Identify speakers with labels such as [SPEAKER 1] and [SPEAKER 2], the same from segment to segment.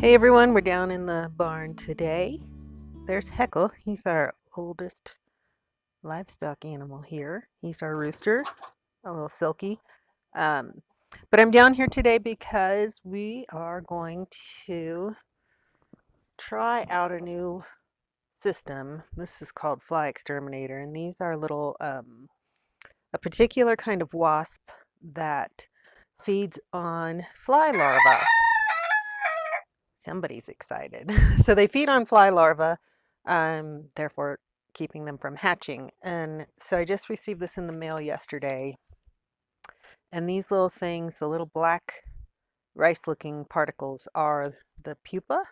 [SPEAKER 1] Hey everyone, we're down in the barn today. There's Heckle. He's our oldest livestock animal here. He's our rooster, a little silky. Um, but I'm down here today because we are going to try out a new system. This is called Fly Exterminator, and these are a particular kind of wasp that feeds on fly larvae. Somebody's excited. So they feed on fly larvae, therefore keeping them from hatching. And so I just received this in the mail yesterday. And these little things, the little black rice-looking particles, are the pupa.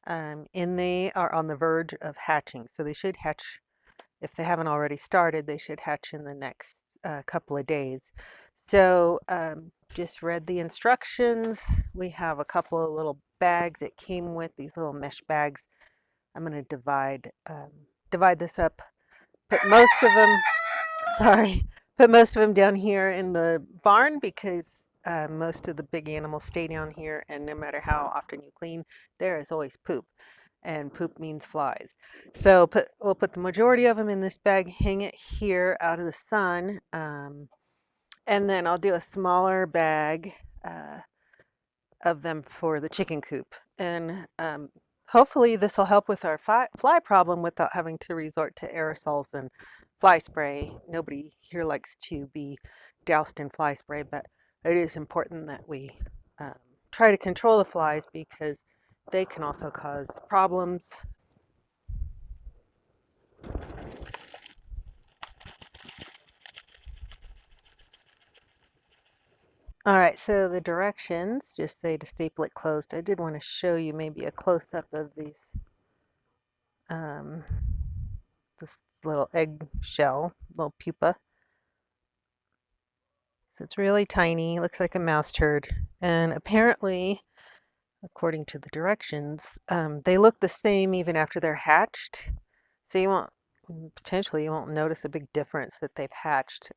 [SPEAKER 1] And they are on the verge of hatching. So they should hatch, if they haven't already started, they should hatch in the next couple of days. So just read the instructions. We have a couple of little bags it came with, these little mesh bags. I'm going to divide this up, put most of them, sorry, put most of them down here in the barn because most of the big animals stay down here, and no matter how often you clean, there is always poop. And poop means flies. So we'll put the majority of them in this bag, hang it here out of the sun, and then I'll do a smaller bag of them for the chicken coop. And hopefully this will help with our fly problem without having to resort to aerosols and fly spray. Nobody here likes to be doused in fly spray, but it is important that we try to control the flies because they can also cause problems. All right, so the directions just say to staple it closed. I did want to show you maybe a close-up of these, this little egg shell, little pupa. So it's really tiny, looks like a mouse turd. And apparently, according to the directions, they look the same even after they're hatched. So you won't, potentially you won't notice a big difference that they've hatched.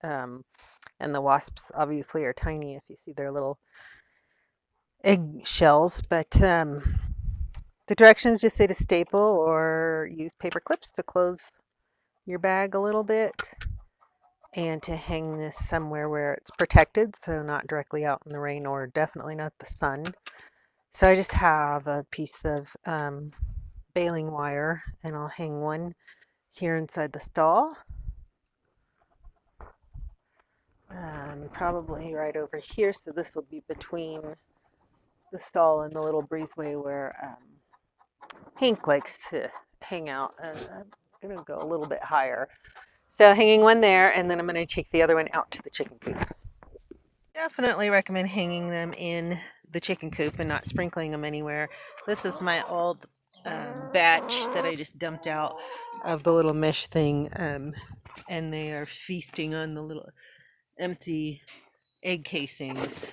[SPEAKER 1] And the wasps obviously are tiny if you see their little egg shells. But the directions just say to staple or use paper clips to close your bag a little bit, and to hang this somewhere where it's protected, so not directly out in the rain or definitely not the sun. So I just have a piece of baling wire, and I'll hang one here inside the stall. Probably right over here, so this will be between the stall and the little breezeway where Hank likes to hang out. And I'm going to go a little bit higher. So hanging one there, and then I'm going to take the other one out to the chicken coop. Definitely recommend hanging them in the chicken coop and not sprinkling them anywhere. This is my old batch that I just dumped out of the little mesh thing, and they are feasting on the little empty egg casings.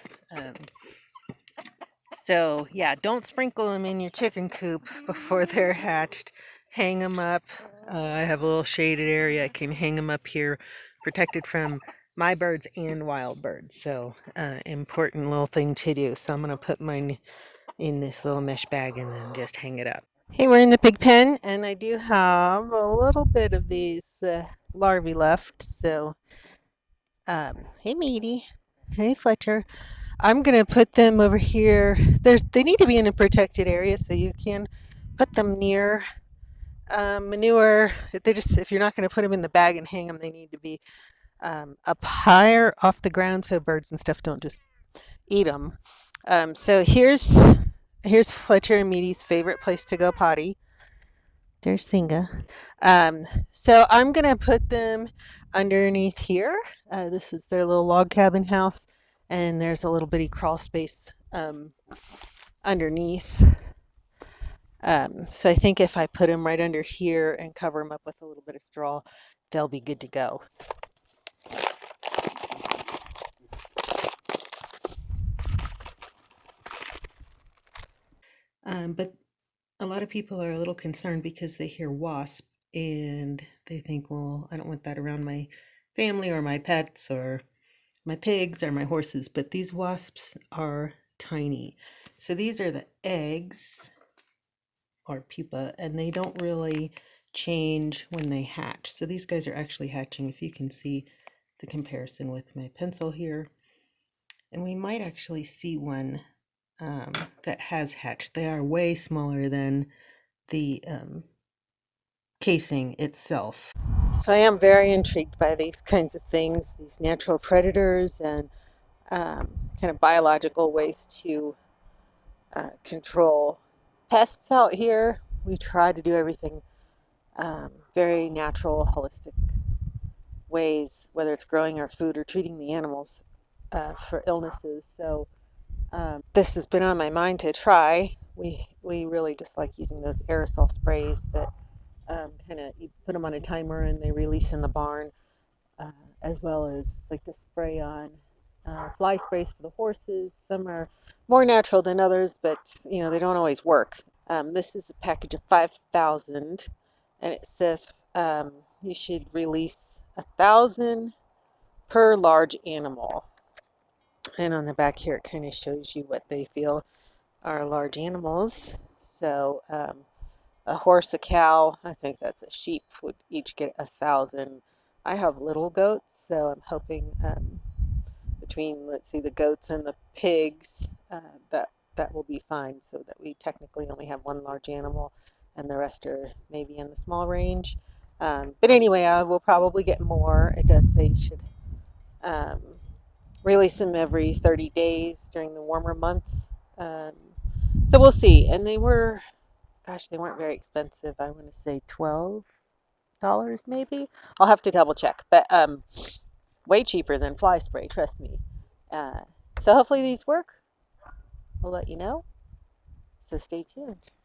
[SPEAKER 1] So yeah, don't sprinkle them in your chicken coop before they're hatched. Hang them up. I have a little shaded area. I can hang them up here, protected from my birds and wild birds. So important little thing to do. So I'm going to put mine in this little mesh bag and then just hang it up. Hey, we're in the pig pen, and I do have a little bit of these larvae left. So hey Meaty, hey Fletcher. I'm going to put them over here. They need to be in a protected area, so you can put them near manure. If you're not going to put them in the bag and hang them, they need to be up higher off the ground so birds and stuff don't just eat them. So here's Fletcher and Meaty's favorite place to go potty. There's Singa. So I'm going to put them underneath here. This is their little log cabin house, and there's a little bitty crawl space underneath. So I think if I put them right under here and cover them up with a little bit of straw, they'll be good to go. But a lot of people are a little concerned because they hear wasp and they think, well, I don't want that around my family or my pets or my pigs or my horses. But these wasps are tiny. So these are the eggs, or pupa, and they don't really change when they hatch. So these guys are actually hatching, if you can see the comparison with my pencil here. And we might actually see one that has hatched. They are way smaller than the casing itself. So I am very intrigued by these kinds of things, these natural predators and kind of biological ways to control pests out here. We try to do everything very natural, holistic ways, whether it's growing our food or treating the animals for illnesses. So this has been on my mind to try. We really just like using those aerosol sprays that kind of you put them on a timer and they release in the barn, as well as like the spray on fly sprays for the horses. Some are more natural than others, but they don't always work. This is a package of 5,000, and it says you should release 1,000 per large animal. And on the back here, it kind of shows you what they feel are large animals. So a horse, a cow, I think that's a sheep, would each get 1,000. I have little goats, so I'm hoping between, let's see, the goats and the pigs, that will be fine, so that we technically only have one large animal and the rest are maybe in the small range. But anyway, I will probably get more. It does say you should release them every 30 days during the warmer months. So we'll see. And they weren't very expensive. I want to say $12 maybe. I'll have to double check, but way cheaper than fly spray, trust me. So hopefully these work. I'll let you know. So stay tuned.